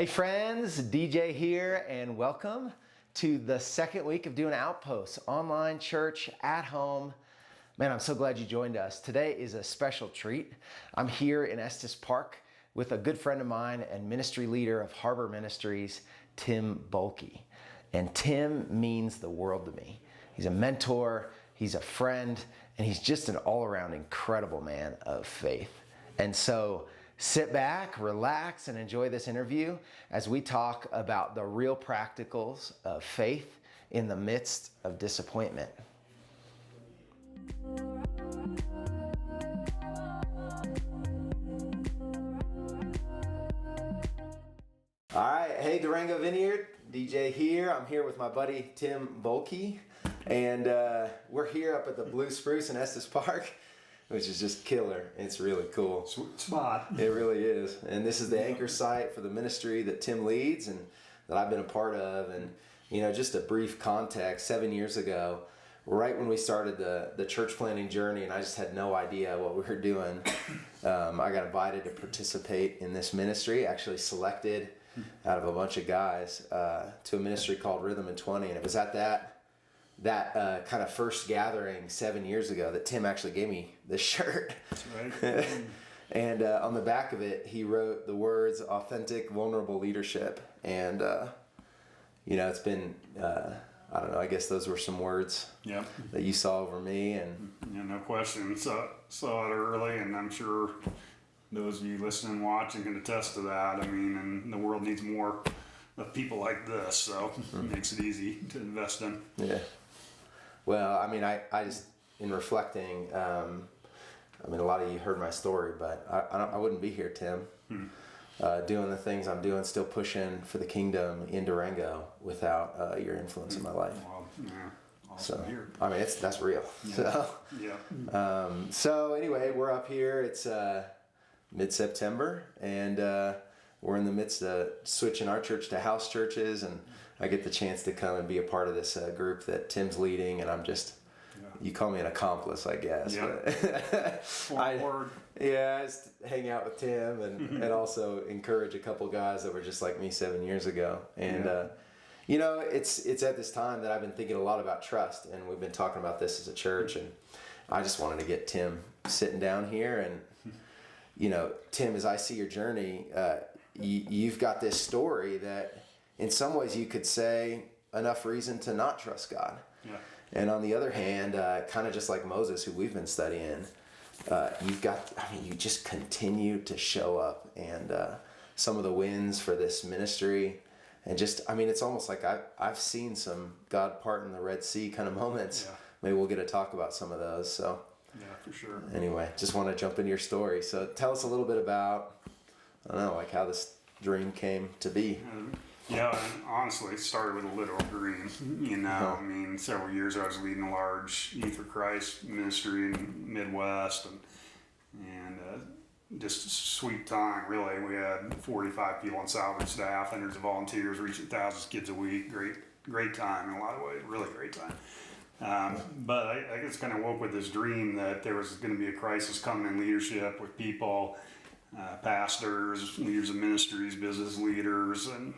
Hey friends, DJ here, and welcome to the second week of doing Outposts, online church at home. Man, I'm so glad you joined us. Today is a special treat. I'm here in Estes Park with a good friend of mine and ministry leader of Harbor Ministries, Tim Bulkey. And Tim means the world to me. He's a mentor, he's a friend, and he's just an all-around incredible man of faith. And so sit back, relax, and enjoy this interview as we talk about the real practicals of faith in the midst of disappointment. All right, hey Durango Vinyard, DJ here. I'm here with my buddy Tim Bulkey, and we're here up at the Blue Spruce in Estes Park, which is just killer. It's really cool. Sweet spot. It really is. And this is the anchor site for the ministry that Tim leads and that I've been a part of. And, you know, just a brief context, 7 years ago, right when we started the church planting journey, and I just had no idea what we were doing, I got invited to participate in this ministry, actually selected out of a bunch of guys to a ministry called Rhythm in 20. And it was at that kind of first gathering 7 years ago that Tim actually gave me this shirt. That's right. And on the back of it, he wrote the words "authentic, vulnerable leadership." And, you know, it's been, I don't know, I guess those were some words that you saw over me. And yeah, no question. Saw it early, and I'm sure those of you listening and watching can attest to that. I mean, and the world needs more of people like this, so it makes it easy to invest in. Yeah. Well, I mean, I just, in reflecting, I mean, a lot of you heard my story, but I wouldn't be here, Tim, doing the things I'm doing, still pushing for the kingdom in Durango without your influence in my life. Well, yeah. Awesome So, here. I mean, that's real. Yeah. So anyway, we're up here. It's mid-September, and we're in the midst of switching our church to house churches, and I get the chance to come and be a part of this group that Tim's leading, and I'm just, you call me an accomplice, I guess. Yeah. I just hang out with Tim and also encourage a couple guys that were just like me 7 years ago. And, you know, it's at this time that I've been thinking a lot about trust, and we've been talking about this as a church, and I just wanted to get Tim sitting down here. And, you know, Tim, as I see your journey, you've got this story that in some ways you could say enough reason to not trust God. Yeah. And on the other hand, kind of just like Moses, who we've been studying, you just continue to show up, and some of the wins for this ministry, and just, I mean, it's almost like I've seen some God part in the Red Sea kind of moments. Yeah. Maybe we'll get to talk about some of those. So Yeah, for sure. anyway, just want to jump into your story. So tell us a little bit about, I don't know, like how this dream came to be. Yeah, and honestly, it started with a literal dream. You know, I mean, several years I was leading a large Youth for Christ ministry in the Midwest, and just a sweet time, really. We had 45 people on salvage staff, hundreds of volunteers, reaching thousands of kids a week. Great time in a lot of ways, really great time. But I just kind of woke with this dream that there was going to be a crisis coming in leadership with people, pastors, leaders of ministries, business leaders, and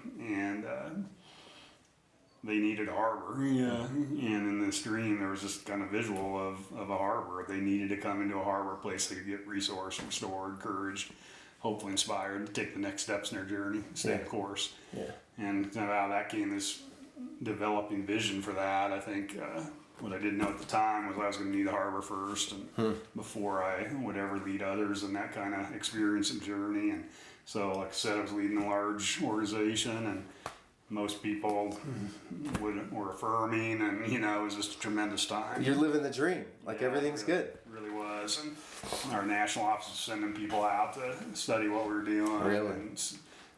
they needed a harbor. Yeah. And in this dream, there was this kind of visual of a harbor. They needed to come into a harbor, place they could get resourced, restored, encouraged, hopefully inspired to take the next steps in their journey, stay the course. Yeah. And kind of out of that came this developing vision for that. I think what I didn't know at the time was I was going to need the harbor first, and before I would ever lead others in that kind of experience and journey. And so, like I said, I was leading a large organization, and most people were affirming, and you know, it was just a tremendous time. You're living the dream, like everything's really, good. Really was, and our national office was sending people out to study what we were doing, and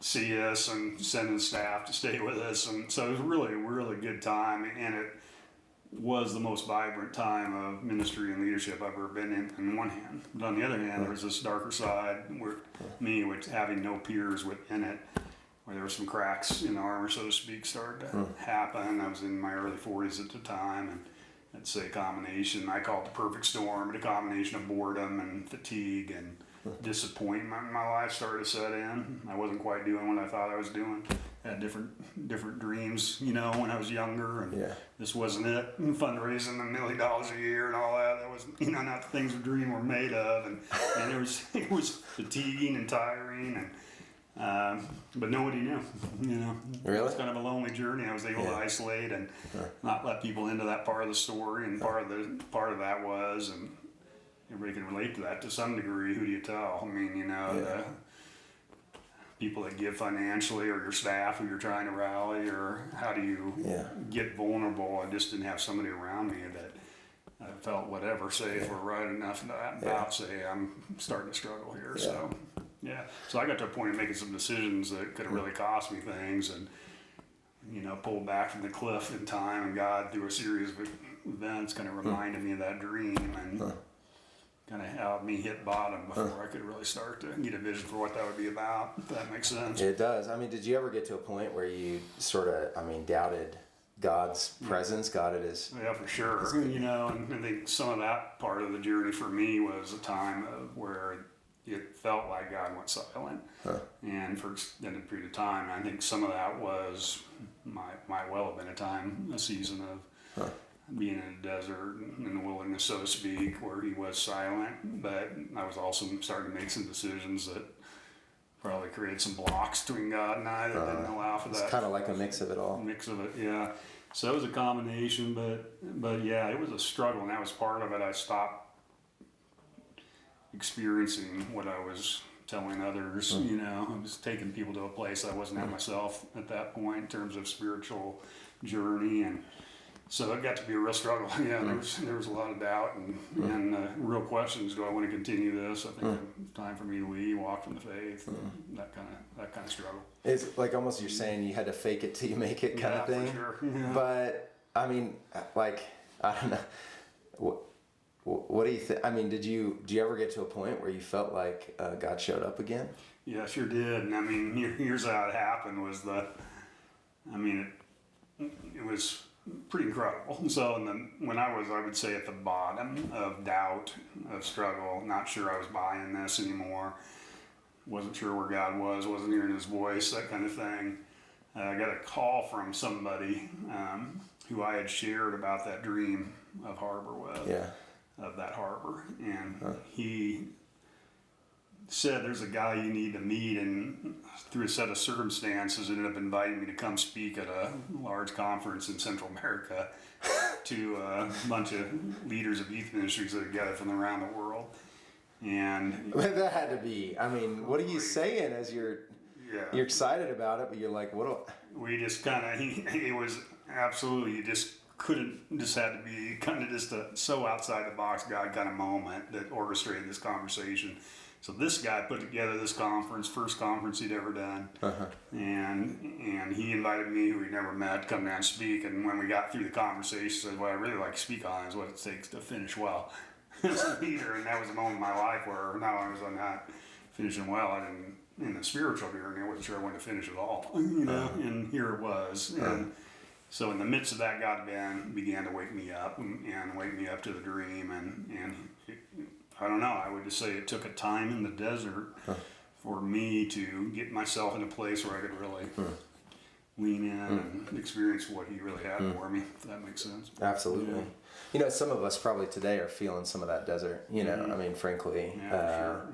see us, and sending staff to stay with us, and so it was really, really good time, and it was the most vibrant time of ministry and leadership I've ever been in, on one hand. But on the other hand, there was this darker side where me, with having no peers within it, where there were some cracks in the armor, so to speak, started to happen. I was in my early 40s at the time, and I'd say a combination, I call it the perfect storm, but a combination of boredom and fatigue and disappointment in my life started to set in. I wasn't quite doing what I thought I was doing. I had different dreams, when I was younger, and this wasn't it. Fundraising $1 million a year and all that. That was, not the things a dream were made of, and it was fatiguing and tiring, and but nobody knew, Really? It was kind of a lonely journey. I was able to isolate and not let people into that part of the story, and part of that was, and everybody can relate to that to some degree. Who do you tell? I mean, the people that give financially, or your staff who you're trying to rally, or how do you get vulnerable? I just didn't have somebody around me that I felt whatever, if we're right enough about, say, I'm starting to struggle here. So, so I got to a point of making some decisions that could have really cost me things, and, pulled back from the cliff in time, and God, through a series of events, kind of reminded me of that dream, and kind of helped me hit bottom before I could really start to get a vision for what that would be about, if that makes sense. It does. I mean, did you ever get to a point where you sort of, doubted God's presence, God at His... Yeah, for sure. And I think some of that part of the journey for me was a time of where it felt like God went silent, and for an extended period of time. I think some of that was, might well have been a season of being in a desert, in the wilderness, so to speak, where He was silent. But I was also starting to make some decisions that probably created some blocks between God and I that didn't allow for that. It's kind of like a mix of it all. Yeah. So it was a combination, but yeah, it was a struggle, and that was part of it. I stopped experiencing what I was telling others. I was taking people to a place I wasn't at myself at that point in terms of spiritual journey, and so it got to be a real struggle. There was a lot of doubt and real questions. Do I want to continue this? I think it's time for me to leave, walk from the faith, that kind of struggle. It's like almost you're saying you had to fake it till you make it kind of thing. For sure. Yeah. But I mean, like, I don't know. What do you think? I mean, did you ever get to a point where you felt like God showed up again? Yeah, I sure did. And I mean, here's how it happened was it was pretty incredible. So when I would say at the bottom of doubt, of struggle, not sure I was buying this anymore, wasn't sure where God was, wasn't hearing His voice, that kind of thing. I got a call from somebody who I had shared about that dream of harbor with. Yeah. Of that harbor, and he said, there's a guy you need to meet, and through a set of circumstances ended up inviting me to come speak at a large conference in Central America to a bunch of leaders of youth ministries that are gathered from around the world. And that had to be, I mean, what are you saying as you're excited about it, but you're like, we just kind of, it was absolutely, just had to be kind of just a so outside the box God kind of moment that orchestrated this conversation. So this guy put together this conference, first conference he'd ever done, and he invited me, who he'd never met, to come down and speak. And when we got through the conversation, he said, "What I really like to speak on is what it takes to finish well as a leader." And that was a moment in my life where not only was I not finishing well, I didn't, in the spiritual journey, I wasn't sure I wanted to finish at all, and here it was. And so in the midst of that, God began to wake me up and wake me up to the dream. And I don't know, I would just say it took a time in the desert for me to get myself in a place where I could really lean in and experience what He really had for me, if that makes sense. Absolutely. Yeah. Some of us probably today are feeling some of that desert. I mean, frankly, sure.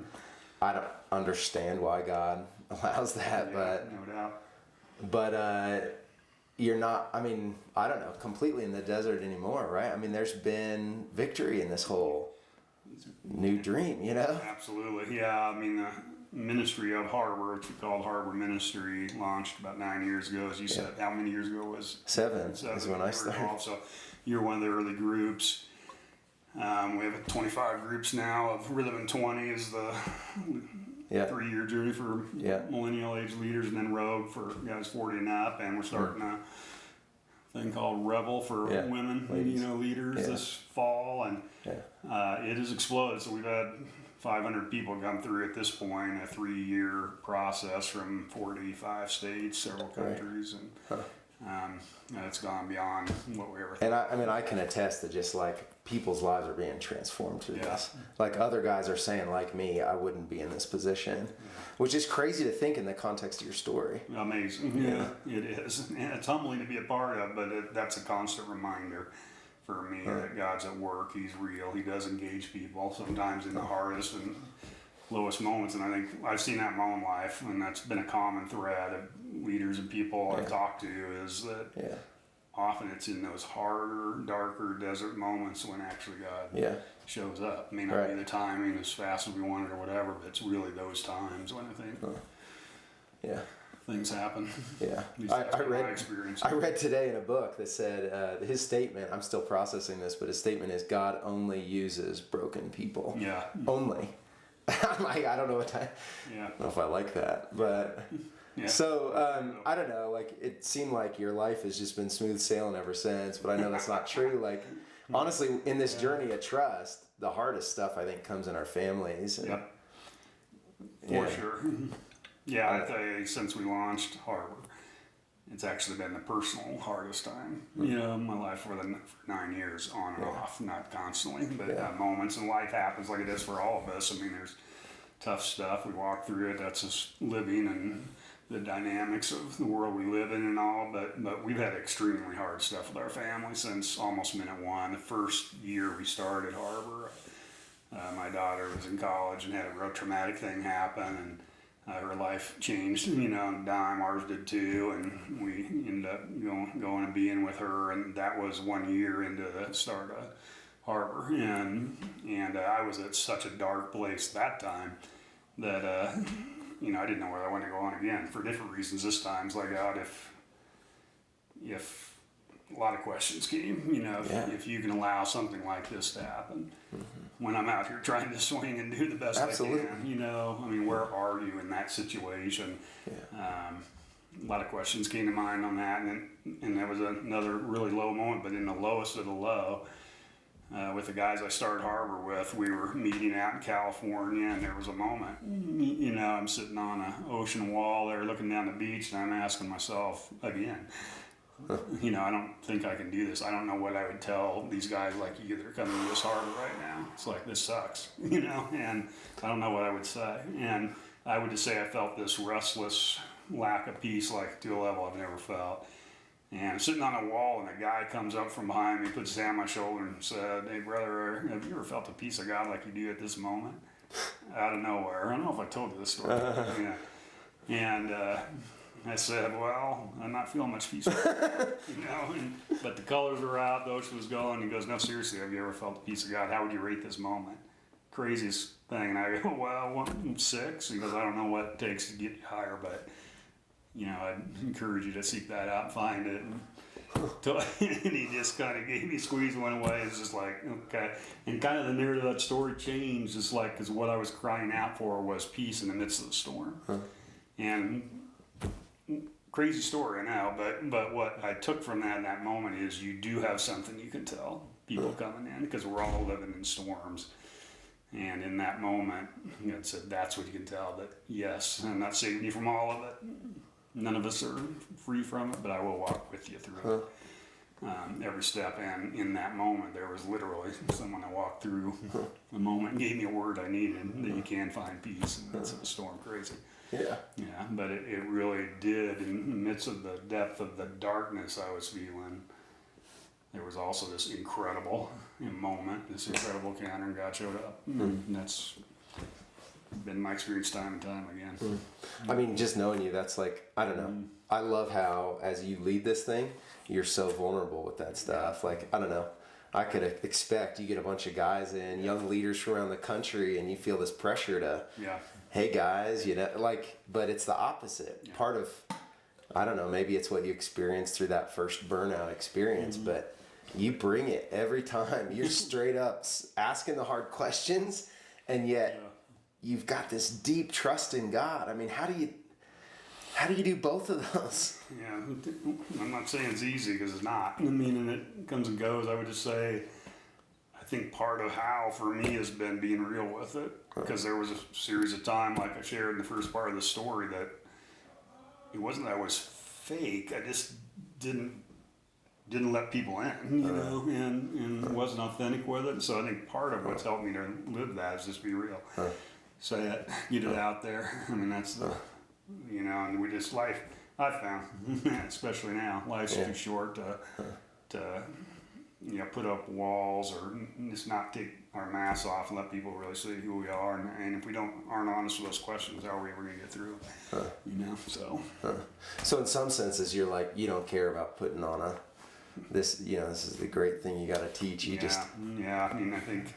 I don't understand why God allows that, but no doubt. But you're not, I mean, I don't know, completely in the desert anymore, right? I mean, there's been victory in this whole new dream, Absolutely, yeah. I mean, the ministry of Harbor, which we called Harbor Ministry, launched about 9 years ago, as you said. How many years ago was? Seven is when I started. So you're one of the early groups. We have 25 groups now of Rhythm and 20 is the 3-year journey for millennial age leaders, and then Rogue for guys 40 and up, and we're starting a thing called Rebel for women, leaders this fall, and it has exploded. So we've had 500 people come through at this point, a 3-year process from 45 states, several countries, and It's gone beyond what we ever thought. And I mean, I can attest to just like people's lives are being transformed through this. Like other guys are saying, like me, I wouldn't be in this position, which is crazy to think in the context of your story. Amazing. Yeah, it is. And it's humbling to be a part of, but that's a constant reminder for me that God's at work. He's real. He does engage people sometimes in the hardest and lowest moments. And I think I've seen that in my own life, and that's been a common thread of leaders and people I talk to, is that often it's in those harder, darker desert moments when actually God shows up. It may not be the timing as fast as we want it or whatever, but it's really those times when I think things happen. Yeah. I read today in a book that said his statement, I'm still processing this, but his statement is God only uses broken people. Yeah. Only. I'm like, I don't know I don't know if I like that, but so I don't know, like it seemed like your life has just been smooth sailing ever since, but I know that's not true. Like honestly, in this journey of trust, the hardest stuff I think comes in our families. And, for sure. Yeah, I tell you, since we launched Harbor, it's actually been the personal hardest time, in my life for 9 years, on and off, not constantly, but moments, and life happens like it is for all of us. I mean, there's tough stuff. We walk through it. That's just living and the dynamics of the world we live in and all, but we've had extremely hard stuff with our family since almost minute one. The first year we started Harbor, my daughter was in college and had a real traumatic thing happen, and her life changed, on a dime. Ours did too, and we ended up going and being with her, and that was 1 year into the start of Harbor, and I was at such a dark place that time that I didn't know whether I wanted to go on again for different reasons. This time, it's like, God, if a lot of questions came, if you can allow something like this to happen. When I'm out here trying to swing and do the best I can, I mean, where are you in that situation? A lot of questions came to mind on that, and there was another really low moment, but in the lowest of the low, with the guys I started Harbor with, we were meeting out in California, and there was a moment, I'm sitting on an ocean wall there looking down the beach, and I'm asking myself again, I don't think I can do this. I don't know what I would tell these guys like you that are coming to this harbor right now. It's like, this sucks, and I don't know what I would say. And I would just say I felt this restless lack of peace, like to a level I've never felt. And I'm sitting on a wall, and a guy comes up from behind me, puts his hand on my shoulder and said, "Hey brother, have you ever felt the peace of God like you do at this moment?" Out of nowhere. I don't know if I told you this story. And I said, "Well, I'm not feeling much peace right now." But the colors were out, the ocean was going. He goes, "No, seriously, have you ever felt the peace of God? How would you rate this moment?" Craziest thing. And I go, "Well, 6. He goes, "I don't know what it takes to get you higher, but I'd encourage you to seek that out and find it." And he just kind of gave me a squeeze, went away. It's just like, okay. And kind of the narrative of that story changed. It's like, because what I was crying out for was peace in the midst of the storm. And crazy story, I know, but what I took from that in that moment is you do have something you can tell people coming in, because we're all living in storms. And in that moment, it said, that's what you can tell, that yes, I'm not saving you from all of it. None of us are free from it, but I will walk with you through it. Every step. And in that moment, there was literally someone that walked through the moment and gave me a word I needed, that you can find peace in the midst of a storm. Crazy. Yeah, but it really did. In the midst of the depth of the darkness I was feeling, there was also this incredible moment, this incredible encounter, and God showed up. And that's been my experience time and time again. I mean, just knowing you, that's like, I don't know. I love how, as you lead this thing, you're so vulnerable with that stuff. Like, I don't know. I could expect you get a bunch of guys in, young leaders from around the country, and you feel this pressure to, hey guys, but it's the opposite. Part of, I don't know, maybe it's what you experienced through that first burnout experience, but you bring it every time. You're straight up asking the hard questions, and yet you've got this deep trust in God. I mean, how do you do both of those? Yeah, I'm not saying it's easy, because it's not. I mean, and it comes and goes. I would just say, I think part of how for me has been being real with it, because there was a series of time, like I shared in the first part of the story, that it wasn't that I was fake. I just didn't let people in, you know, and wasn't authentic with it. So I think part of what's helped me to live that is just be real. Say it, get it out there. I mean, that's the, you know, and we just life. I've found, especially now, life's too short to you know, put up walls or just not take our masks off and let people really see who we are. And if we aren't honest with those questions, how are we ever going to get through? You know, so. So in some senses, you're like, you don't care about putting on this, you know, this is the great thing you got to teach. You just. Yeah, I mean, I think.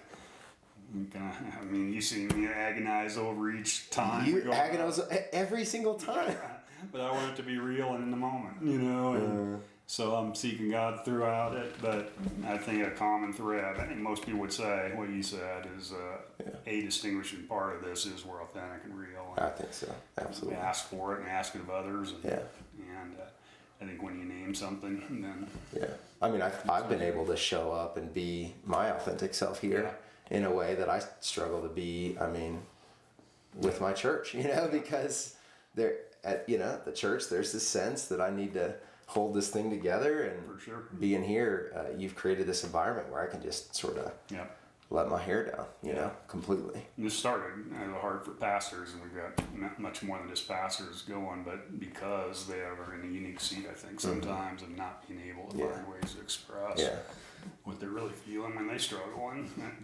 I mean, you see me agonize over each time. You agonize every single time. But I want it to be real and in the moment, you know. And so I'm seeking God throughout it. But I think a common thread, I think most people would say what you said is a distinguishing part of this is we're authentic and real. And I think so, absolutely. We ask for it and ask it of others. And, and I think when you name something, then I mean, I've been able to show up and be my authentic self here in a way that I struggle to be. I mean, with my church, you know, because there, at you know, the church, there's this sense that I need to hold this thing together, and for sure. Being here, you've created this environment where I can just sort of let my hair down, you know, completely. And this started hard for pastors, and we've got much more than just pastors going, but because they are in a unique seat, I think, sometimes of not being able to find ways to express what they're really feeling when they struggle.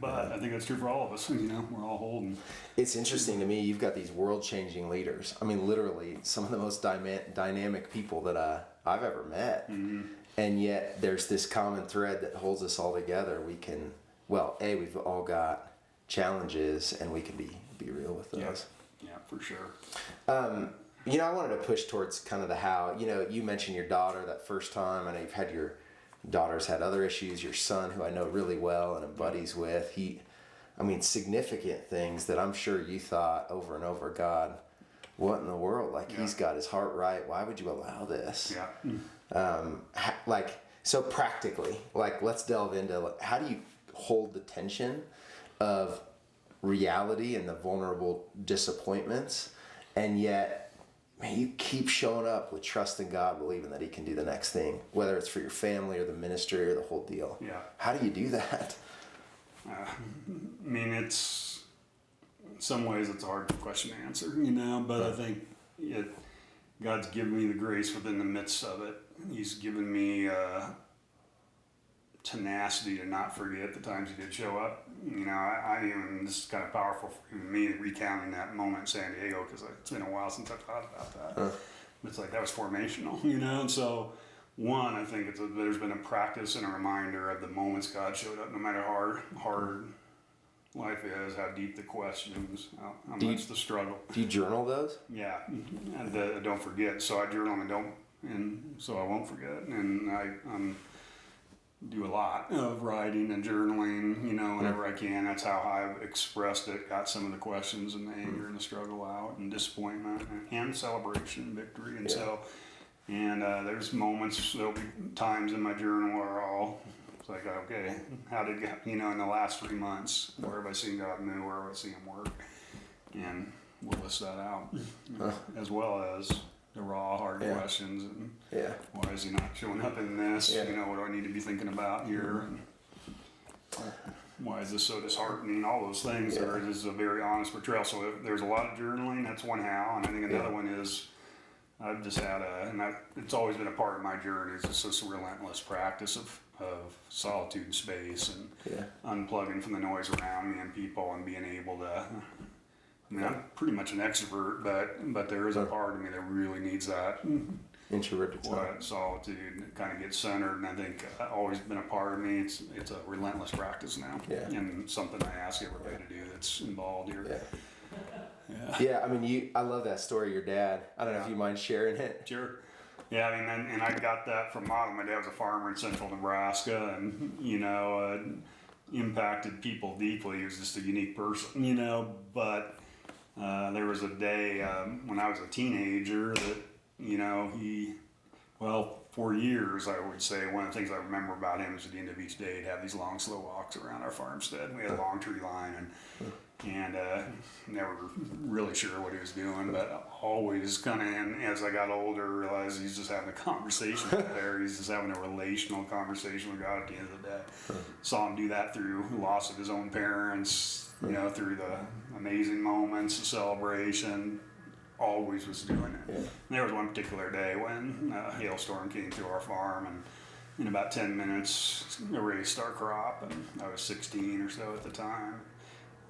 But I think that's true for all of us, you know, we're all holding. It's interesting to me, you've got these world-changing leaders. I mean, literally, some of the most dynamic people that I've ever met. And yet, there's this common thread that holds us all together. We can... Well, we've all got challenges, and we can be real with those. Yeah, for sure. You know, I wanted to push towards kind of the how. You know, you mentioned your daughter that first time. I know you've had your daughter's had other issues. Your son, who I know really well and am buddies with, significant things that I'm sure you thought over and over, God, what in the world? Like, he's got his heart right. Why would you allow this? So practically, let's delve into, how do you hold the tension of reality and the vulnerable disappointments, and yet, man, you keep showing up with trust in God, believing that he can do the next thing, whether it's for your family or the ministry or the whole deal. How do you do that? I mean, in some ways it's a hard question to answer, you know, but I think God's given me the grace within the midst of it. He's given me tenacity to not forget the times he did show up. You know, this is kind of powerful for me recounting that moment in San Diego, because it's been a while since I thought about that. It's like that was formational, you know. And so, one, I think there's been a practice and a reminder of the moments God showed up, no matter how hard life is, how deep the questions, how much the struggle. Do you journal those? Yeah, and I don't forget. So I journal and so I won't forget. And I do a lot of writing and journaling, you know, whenever I can. That's how I've expressed it, got some of the questions and the anger and the struggle out, and disappointment and celebration and victory. And so, there's moments, there'll be times in my journal where it's like, okay, how did God, you know, in the last 3 months, where have I seen God move, where have I seen him work? And we'll list that out, as well as the raw, hard questions, and why is he not showing up in this? You know, what do I need to be thinking about here? And why is this so disheartening? All those things. This is a very honest portrayal. So there's a lot of journaling. That's one how, and I think another one is I've just had it's always been a part of my journey. It's just this relentless practice of solitude and space, and unplugging from the noise around me and people, and being able to. I mean, I'm pretty much an extrovert, but there is a part of me that really needs that introverted solitude, kind of get centered. And I think always been a part of me. It's a relentless practice now, and something I ask everybody to do that's involved here. I mean, I love that story of your dad. I don't know if you mind sharing it. Sure. Yeah, I mean, and I got that from Mom. My dad was a farmer in central Nebraska, and you know, impacted people deeply. He was just a unique person, you know, but. There was a day when I was a teenager that, you know, for years, I would say one of the things I remember about him is at the end of each day, he'd have these long, slow walks around our farmstead. We had a long tree line, and never really sure what he was doing, but always kind of, and as I got older, realized he's just having a conversation out there. He's just having a relational conversation with God at the end of the day. Saw him do that through loss of his own parents, through the amazing moments of celebration. Always was doing it. And there was one particular day when a hailstorm came through our farm, and in about 10 minutes erased our crop, and I was 16 or so at the time.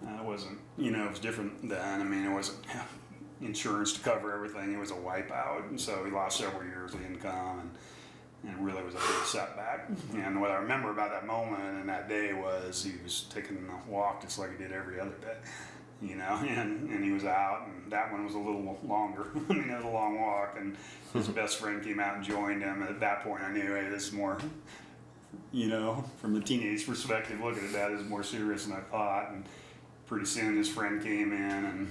It wasn't, it was different then. I mean, it wasn't insurance to cover everything. It was a wipeout, and so we lost several years of income, and it really was a big setback. And what I remember about that moment and that day was he was taking a walk just like he did every other day. And he was out, and that one was a little longer. I mean, it was a long walk, and his best friend came out and joined him. And at that point, I knew, hey, this is more, from the teenage perspective, looking at that is more serious than I thought. And pretty soon, his friend came in and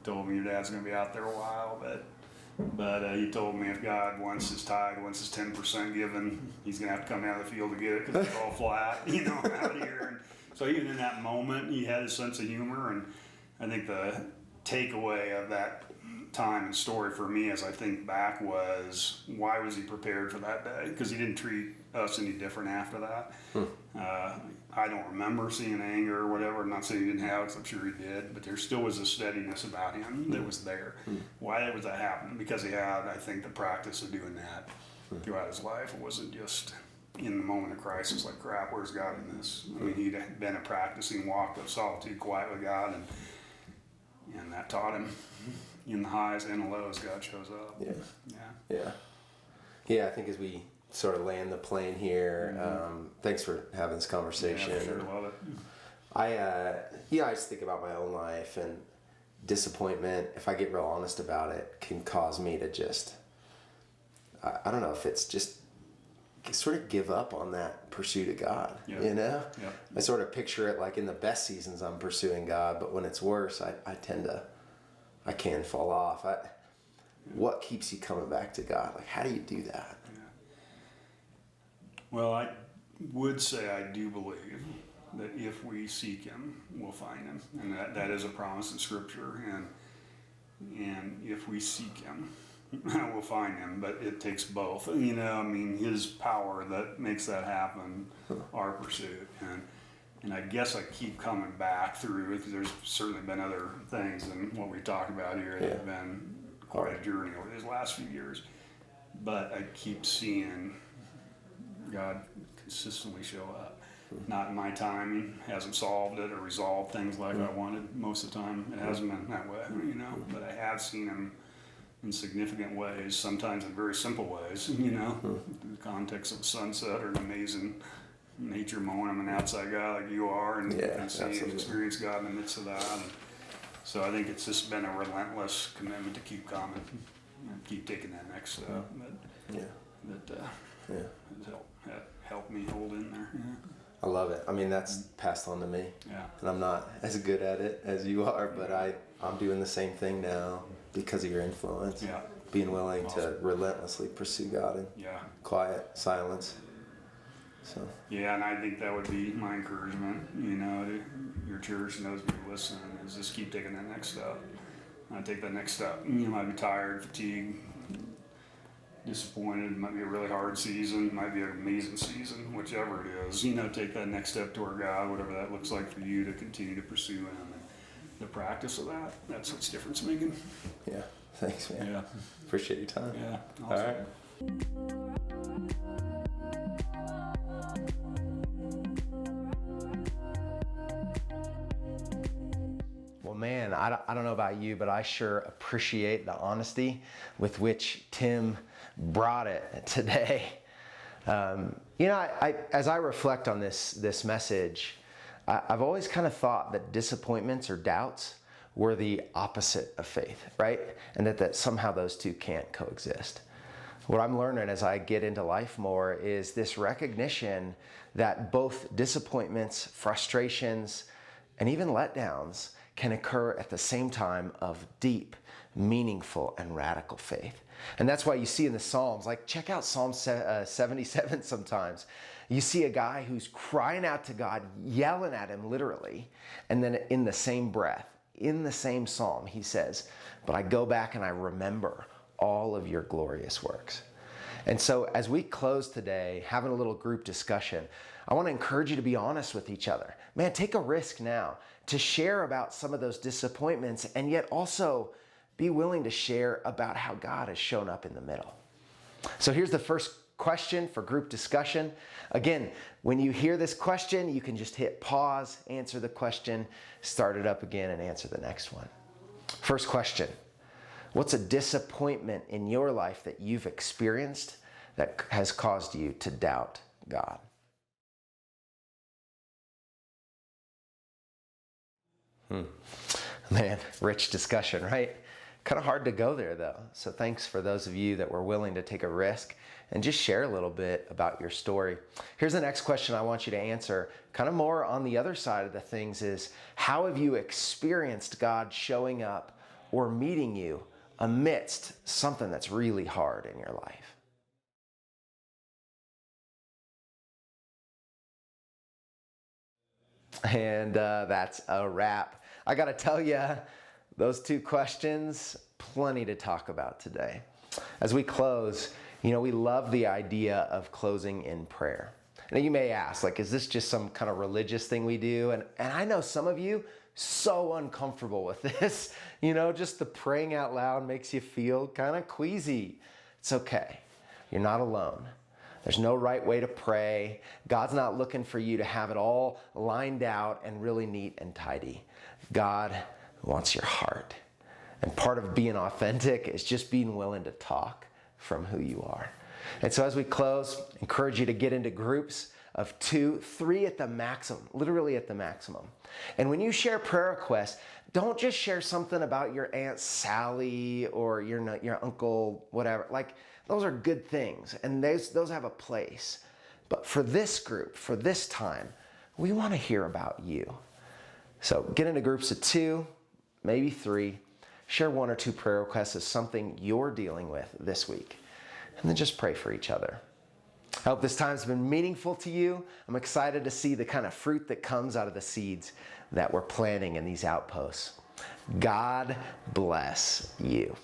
told me, your dad's going to be out there a while, but he told me if God wants his tithe, wants his 10% given, he's going to have to come down the field to get it because it's all flat, out here. And so even in that moment, he had his sense of humor, and I think the takeaway of that time and story for me as I think back was, why was he prepared for that day? Because he didn't treat us any different after that. I don't remember seeing anger or whatever. I'm not saying he didn't have it, 'cause I'm sure he did, but there still was a steadiness about him that was there. Why was that happening? Because he had, I think, the practice of doing that throughout his life. It wasn't just in the moment of crisis, like, crap, where's God in this? I mean, he'd been a practicing walk of solitude, quiet with God, and that taught him in the highs and the lows, God shows up. Yeah, I think as we sort of land the plane here, thanks for having this conversation. Yeah, sure, love it. I just think about my own life, and disappointment, if I get real honest about it, can cause me to just, I don't know if it's just sort of give up on that pursuit of God, I sort of picture it like in the best seasons I'm pursuing God, but when it's worse, I can fall off. What keeps you coming back to God? Like, how do you do that? Well, I would say I do believe that if we seek him, we'll find him, and that is a promise in Scripture, and if we seek him, we'll find him, but it takes both. His power that makes that happen, our pursuit, and I guess I keep coming back through, because there's certainly been other things than what we talked about here that have been quite a journey over these last few years, but I keep seeing God consistently show up. Not in my time, hasn't solved it or resolved things like I wanted most of the time. It hasn't been that way, but I have seen him in significant ways, sometimes in very simple ways, in the context of a sunset or an amazing nature moment. I'm an outside guy like you are, and see and experience God in the midst of that. And so I think it's just been a relentless commitment to keep coming and keep taking that next step. That has helped me hold in there. I love it. I mean, that's passed on to me. And I'm not as good at it as you are, but I'm doing the same thing now because of your influence. Being willing to relentlessly pursue God in quiet silence. So. Yeah, and I think that would be my encouragement, to your church and those people listening, is just keep taking that next step. Take that next step. You might be tired, fatigued, disappointed. It might be a really hard season. It might be an amazing season, whichever it is. Take that next step toward God, whatever that looks like for you, to continue to pursue Him. And the practice of that's what's difference making. Yeah, thanks, man. Appreciate your time. Awesome. All right. Well, man, I don't know about you, but I sure appreciate the honesty with which Tim brought it today. As I reflect on this message, I've always kind of thought that disappointments or doubts were the opposite of faith, right? And that somehow those two can't coexist. What I'm learning as I get into life more is this recognition that both disappointments, frustrations, and even letdowns can occur at the same time of deep, meaningful, and radical faith. And that's why you see in the Psalms, like check out Psalm 77 sometimes. You see a guy who's crying out to God, yelling at him literally, and then in the same breath, in the same psalm, he says, but I go back and I remember all of your glorious works. And so as we close today, having a little group discussion, I want to encourage you to be honest with each other. Man, take a risk now to share about some of those disappointments, and yet also be willing to share about how God has shown up in the middle. So here's the first question for group discussion. Again, when you hear this question, you can just hit pause, answer the question, start it up again, and answer the next one. First question: what's a disappointment in your life that you've experienced that has caused you to doubt God? Man, rich discussion, right? Kind of hard to go there though. So thanks for those of you that were willing to take a risk and just share a little bit about your story. Here's the next question I want you to answer, kind of more on the other side of the things, is how have you experienced God showing up or meeting you amidst something that's really hard in your life? And that's a wrap. I got to tell you, those two questions, plenty to talk about today. As we close, we love the idea of closing in prayer. Now you may ask, like, is this just some kind of religious thing we do? And I know some of you so uncomfortable with this. Just the praying out loud makes you feel kind of queasy. It's okay. You're not alone. There's no right way to pray. God's not looking for you to have it all lined out and really neat and tidy. God wants your heart. And part of being authentic is just being willing to talk from who you are. And so as we close, encourage you to get into groups of 2, 3 at the maximum, literally at the maximum. And when you share prayer requests, don't just share something about your Aunt Sally or your uncle, whatever. Like, those are good things, and those have a place. But for this group, for this time, we want to hear about you. So get into groups of 2, maybe 3. Share 1 or 2 prayer requests of something you're dealing with this week. And then just pray for each other. I hope this time's been meaningful to you. I'm excited to see the kind of fruit that comes out of the seeds that we're planting in these outposts. God bless you.